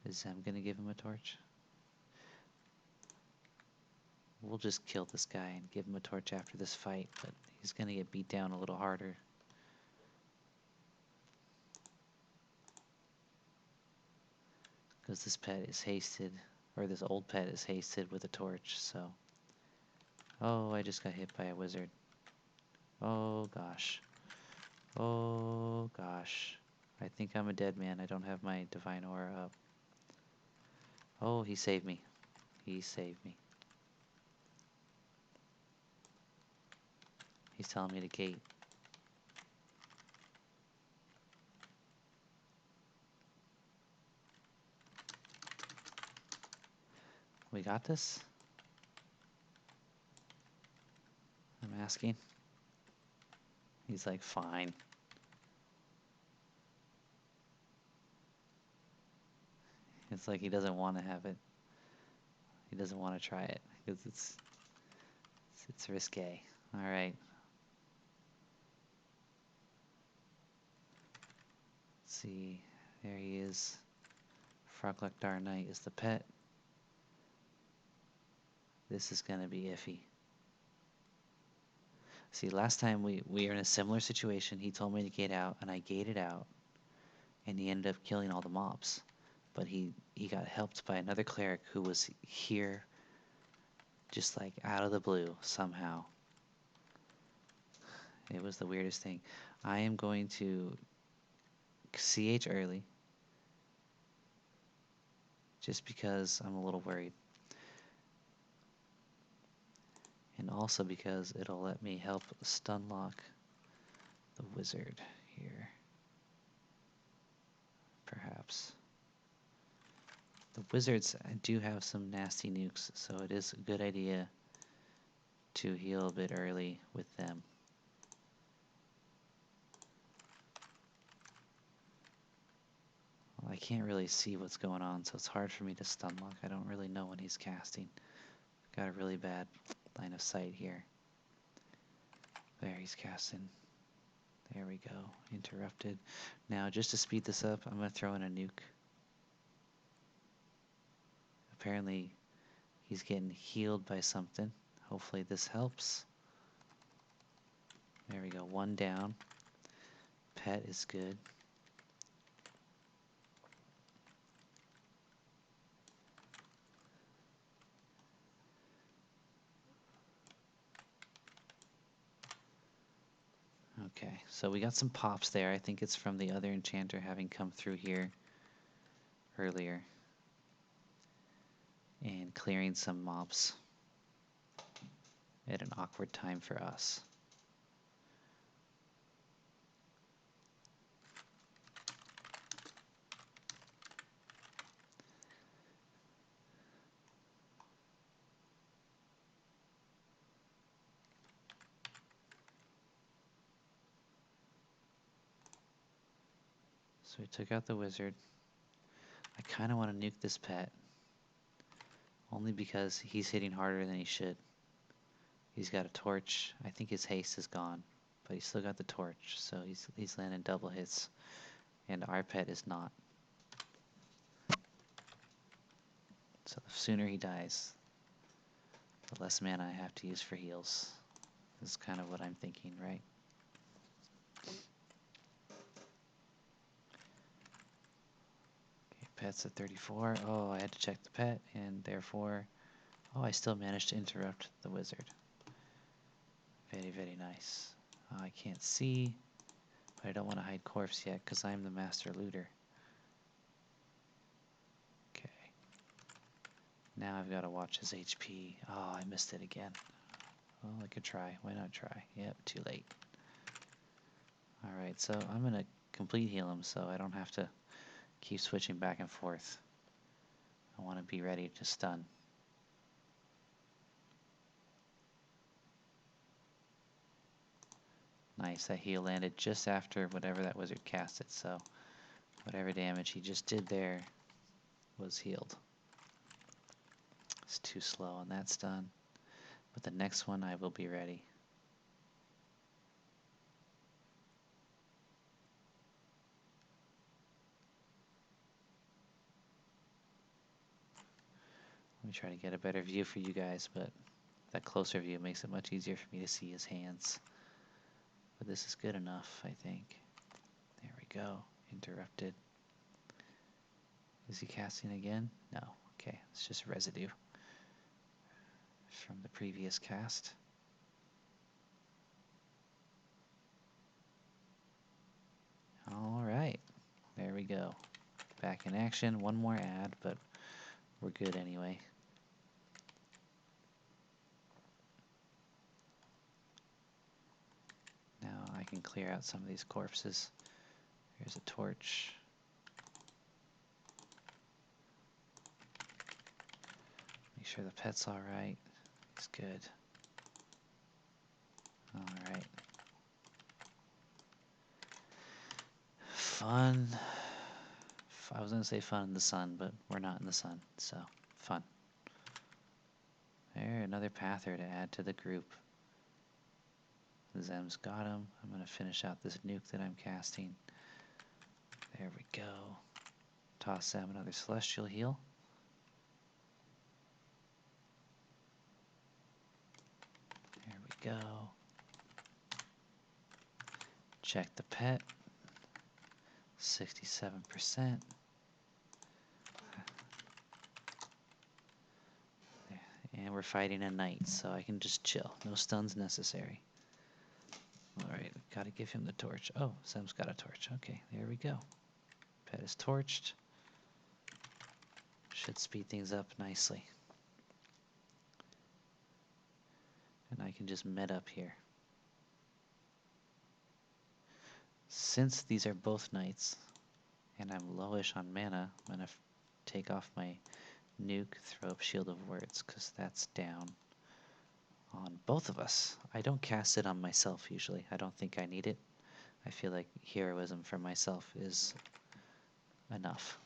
is Zzemm gonna give him a torch? We'll just kill this guy and give him a torch after this fight, but he's gonna get beat down a little harder. Because this pet is hasted, or this old pet is hasted with a torch, so... Oh, I just got hit by a wizard. Oh gosh. Oh gosh. I think I'm a dead man. I don't have my divine aura up. Oh, he saved me. He saved me. He's telling me to gate. We got this? I'm asking. He's like, fine. It's like he doesn't want to have it. He doesn't want to try it because it's risque. All right. Let's see. There he is. Froglek Dar Knight is the pet. This is gonna be iffy. See, last time we were in a similar situation. He told me to gate out, and I gated out, and he ended up killing all the mobs. But he got helped by another cleric who was here, just like out of the blue somehow. It was the weirdest thing. I am going to CH early, just because I'm a little worried. And also because it'll let me help stun lock the wizard here. Perhaps. The wizards do have some nasty nukes, so it is a good idea to heal a bit early with them. Well, I can't really see what's going on, so it's hard for me to stun lock. I don't really know when he's casting. Got a really bad line of sight here. There, he's casting. There we go. Interrupted. Now, just to speed this up, I'm going to throw in a nuke. Apparently, he's getting healed by something. Hopefully this helps. There we go. One down. Pet is good. Okay, so we got some pops there. I think it's from the other enchanter having come through here earlier and clearing some mobs at an awkward time for us. So we took out the wizard. I kind of want to nuke this pet, only because he's hitting harder than he should. He's got a torch. I think his haste is gone, but he's still got the torch, so he's landing double hits, and our pet is not. So the sooner he dies, the less mana I have to use for heals. This is kind of what I'm thinking, right? Pet's at 34. Oh, I had to check the pet, and therefore, oh, I still managed to interrupt the wizard. Very, very nice. I can't see, but I don't want to hide corpse yet because I'm the master looter. Okay. Now I've got to watch his HP. Oh, I missed it again. Well, I could try. Why not try? Yep, too late. Alright, so I'm going to complete heal him so I don't have to keep switching back and forth. I want to be ready to stun. Nice, that heal landed just after whatever that wizard cast it, so Whatever damage he just did there was healed. It's too slow, and that's done. But the next one I will be ready. Let me try to get a better view for you guys, but that closer view makes it much easier for me to see his hands. But this is good enough, I think. There we go. Interrupted. Is he casting again? No. Okay, it's just residue from the previous cast. All right, there we go. Back in action. One more ad, but we're good anyway. Now I can clear out some of these corpses. Here's a torch. Make sure the pet's all right. He's good. All right. Fun. I was going to say fun in the sun, but we're not in the sun, so fun. There, another pather to add to the group. Zemm's got him. I'm going to finish out this nuke that I'm casting. There we go. Toss Zzemm another celestial heal. There we go. Check the pet. 67%. And we're fighting a knight, so I can just chill. No stuns necessary. Alright, gotta give him the torch. Oh, Zemm's got a torch. Okay, there we go. Pet is torched. Should speed things up nicely. And I can just med up here. Since these are both knights, and I'm lowish on mana, I'm gonna take off my nuke, throw up Shield of Words, because that's down on both of us. I don't cast it on myself usually. I don't think I need it. I feel like heroism for myself is enough.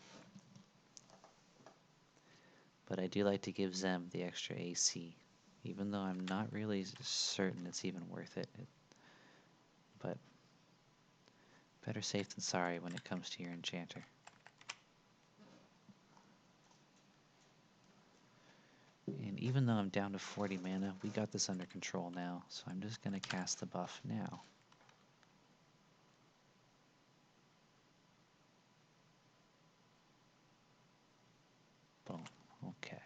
But I do like to give Zzemm the extra AC, even though I'm not really certain it's even worth it. But better safe than sorry when it comes to your Enchanter. And even though I'm down to 40 mana, we got this under control now, so I'm just going to cast the buff now. Boom. Okay.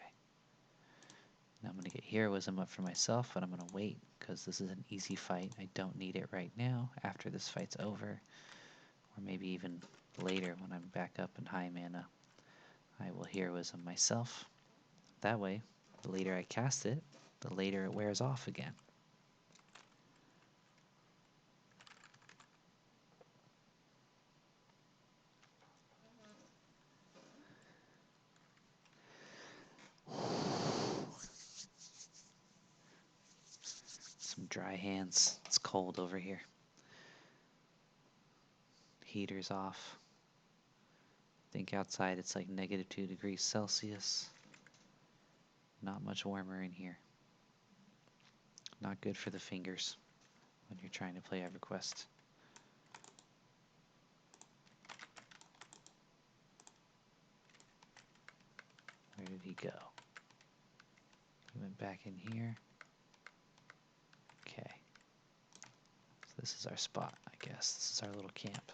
Now I'm going to get Heroism up for myself, but I'm going to wait, because this is an easy fight. I don't need it right now, after this fight's over, or maybe even later when I'm back up in high mana. I will Heroism myself. That way, the later I cast it, the later it wears off again. Some dry hands. It's cold over here. Heater's off. I think outside it's like -2 degrees Celsius. Not much warmer in here. Not good for the fingers when you're trying to play EverQuest. Where did he go? He went back in here. Okay. So this is our spot, I guess. This is our little camp.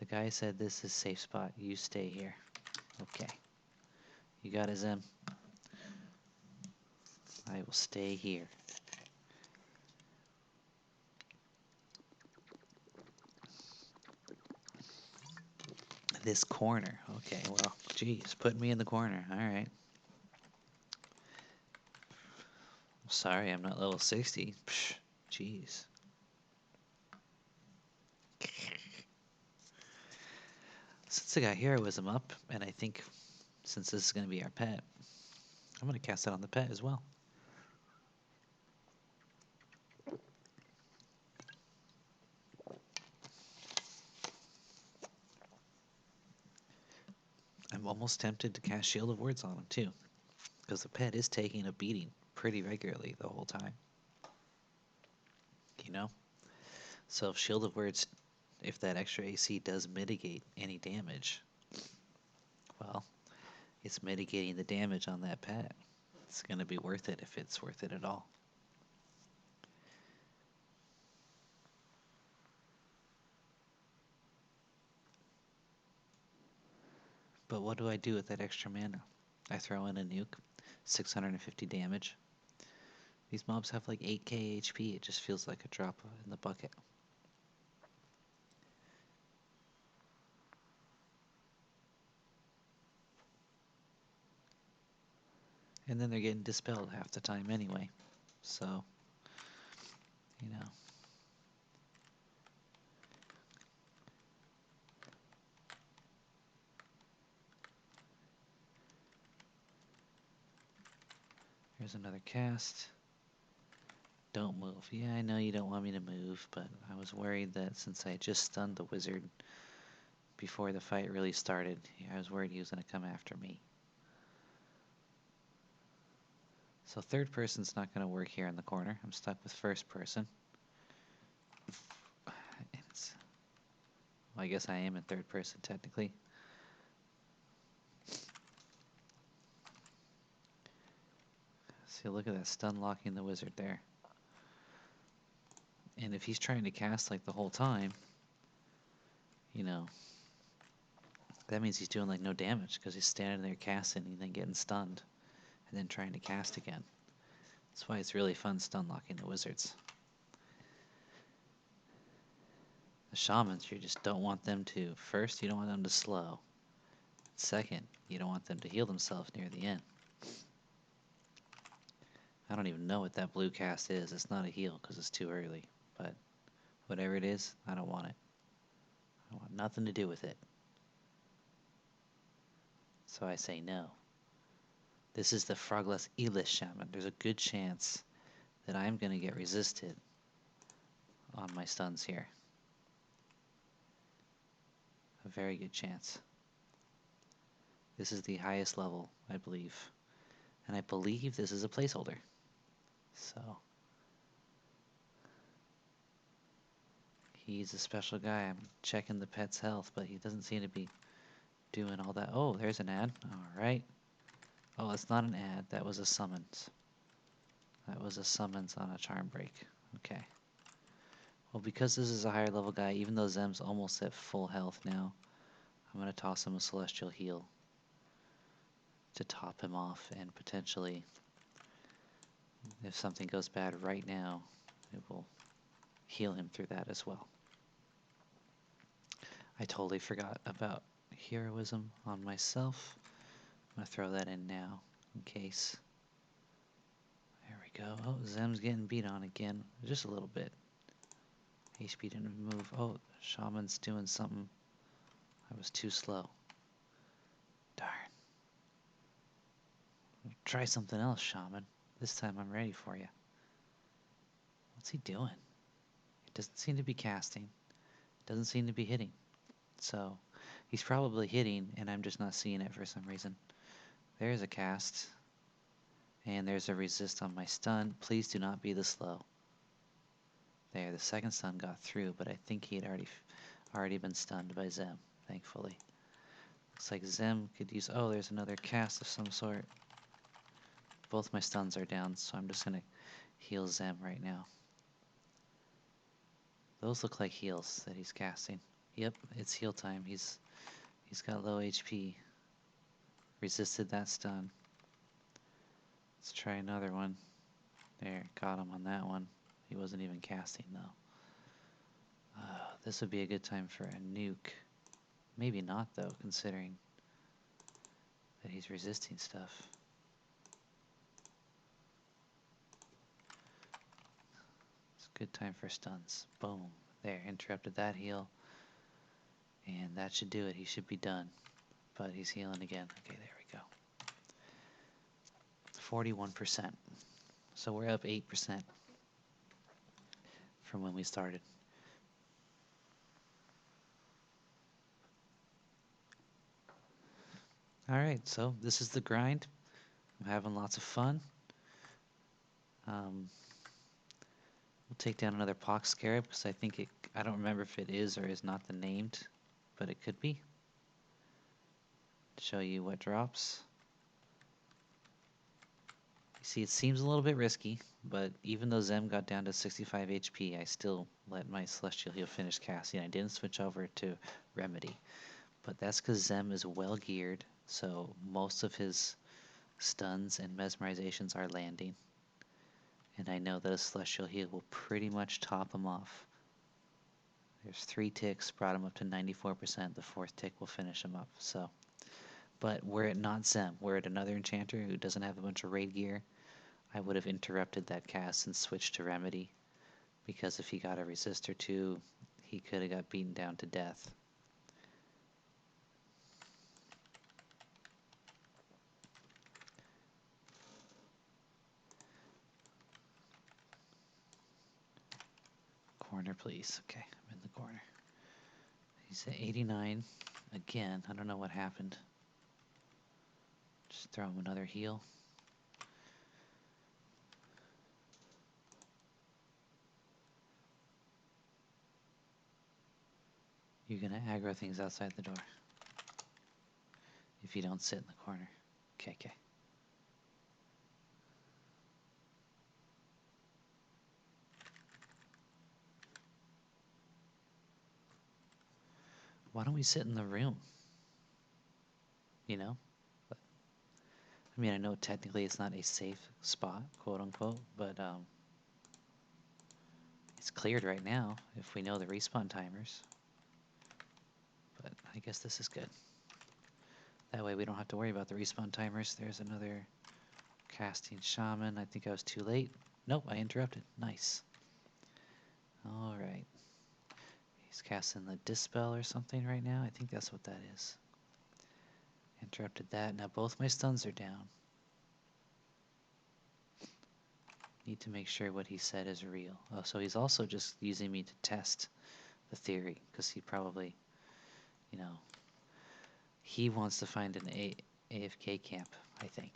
The guy said this is safe spot. You stay here. Okay. You got it, Zzemm. I will stay here. This corner. Okay, well, geez, put me in the corner. All right. Sorry, I'm not level 60. Psh, jeez. Since I got Heroism up, and I think since this is going to be our pet, I'm going to cast it on the pet as well. almost tempted to cast Shield of Words on him too, because the pet is taking a beating pretty regularly the whole time. You know? So if Shield of Words, if that extra AC does mitigate any damage, well, it's mitigating the damage on that pet. It's going to be worth it if it's worth it at all. But what do I do with that extra mana? I throw in a nuke, 650 damage. These mobs have like 8k HP. It just feels like a drop in the bucket. And then they're getting dispelled half the time anyway. So, you know. Here's another cast. Don't move. Yeah, I know you don't want me to move, but I was worried that since I just stunned the wizard before the fight really started, I was worried he was going to come after me. So third person's not going to work here in the corner. I'm stuck with first person. Well, I guess I am in third person technically. See, look at that stun locking the wizard there. And if he's trying to cast like the whole time, you know, that means he's doing like no damage because he's standing there casting and then getting stunned and then trying to cast again. That's why it's really fun stun locking the wizards. The shamans, you just don't want them to. First, you don't want them to slow. Second, you don't want them to heal themselves near the end. I don't even know what that blue cast is. It's not a heal because it's too early. But whatever it is, I don't want it. I want nothing to do with it. So I say no. This is the Frogless Elis Shaman. There's a good chance that I'm going to get resisted on my stuns here. A very good chance. This is the highest level, I believe. And I believe this is a placeholder. So he's a special guy. I'm checking the pet's health, but he doesn't seem to be doing all that. Oh, there's an ad. All right. Oh, it's not an ad. That was a summons. That was a summons on a charm break. Okay. Well, because this is a higher level guy, even though Zemm's almost at full health now, I'm going to toss him a Celestial Heal to top him off, and potentially, if something goes bad right now, it will heal him through that as well. I totally forgot about heroism on myself. I'm going to throw that in now, in case. There we go. Oh, Zemm's getting beat on again, just a little bit. HP didn't move. Oh, Shaman's doing something. I was too slow. Darn. Try something else, Shaman. This time I'm ready for you. What's he doing? It doesn't seem to be casting. Doesn't seem to be hitting. So, he's probably hitting, and I'm just not seeing it for some reason. There's a cast. And there's a resist on my stun. Please do not be this slow. There, the second stun got through, but I think he had already been stunned by Zzemm, thankfully. Looks like Zzemm could use... Oh, there's another cast of some sort. Both my stuns are down, so I'm just going to heal Zzemm right now. Those look like heals that he's casting. Yep, it's heal time. He's got low HP. Resisted that stun. Let's try another one. There, got him on that one. He wasn't even casting though. This would be a good time for a nuke. Maybe not though, considering that he's resisting stuff. It's a good time for stuns. Boom. There, interrupted that heal. And that should do it. He should be done. But he's healing again. Okay, there we go. 41%. So we're up 8% from when we started. Alright, so this is the grind. I'm having lots of fun. We'll take down another pox scarab because I think I don't remember if it is or is not the named, but it could be. Show you what drops. You see, it seems a little bit risky, but even though Zzemm got down to 65 HP, I still let my Celestial Heal finish casting. I didn't switch over to Remedy, but that's because Zzemm is well geared, so most of his stuns and mesmerizations are landing. And I know that a Celestial Heal will pretty much top him off. There's 3 ticks, brought him up to 94%. The 4th tick will finish him up. So, but were it not Zzemm, were it another Enchanter who doesn't have a bunch of raid gear, I would have interrupted that cast and switched to Remedy. Because if he got a resist or 2, he could have got beaten down to death. Corner, please. Okay, I'm in the corner. He's at 89. Again, I don't know what happened. Just throw him another heal. You're gonna aggro things outside the door. If you don't sit in the corner. Okay. Why don't we sit in the room? You know? But, I mean, I know technically it's not a safe spot, quote unquote, but it's cleared right now if we know the respawn timers. But I guess this is good. That way we don't have to worry about the respawn timers. There's another casting shaman. I think I was too late. Nope, I interrupted. Nice. Alright. He's casting the Dispel or something right now. I think that's what that is. Interrupted that. Now both my stuns are down. Need to make sure what he said is real. Oh, so he's also just using me to test the theory, because he probably, you know, he wants to find an AFK camp, I think.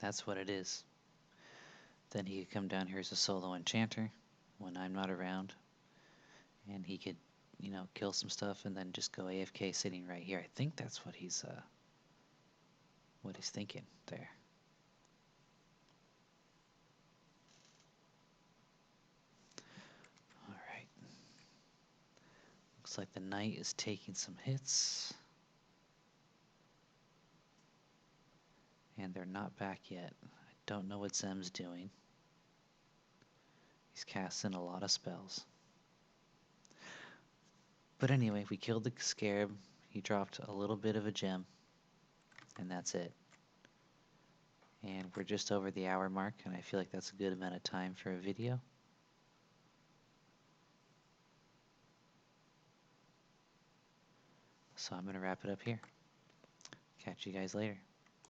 That's what it is. Then he could come down here as a solo enchanter when I'm not around, and he could, you know, kill some stuff and then just go AFK sitting right here. I think that's what he's thinking there. All right. Looks like the knight is taking some hits. And they're not back yet. I don't know what Zemm's doing. He's casting a lot of spells. But anyway, we killed the scarab. He dropped a little bit of a gem. And that's it. And we're just over the hour mark, and I feel like that's a good amount of time for a video. So I'm going to wrap it up here. Catch you guys later.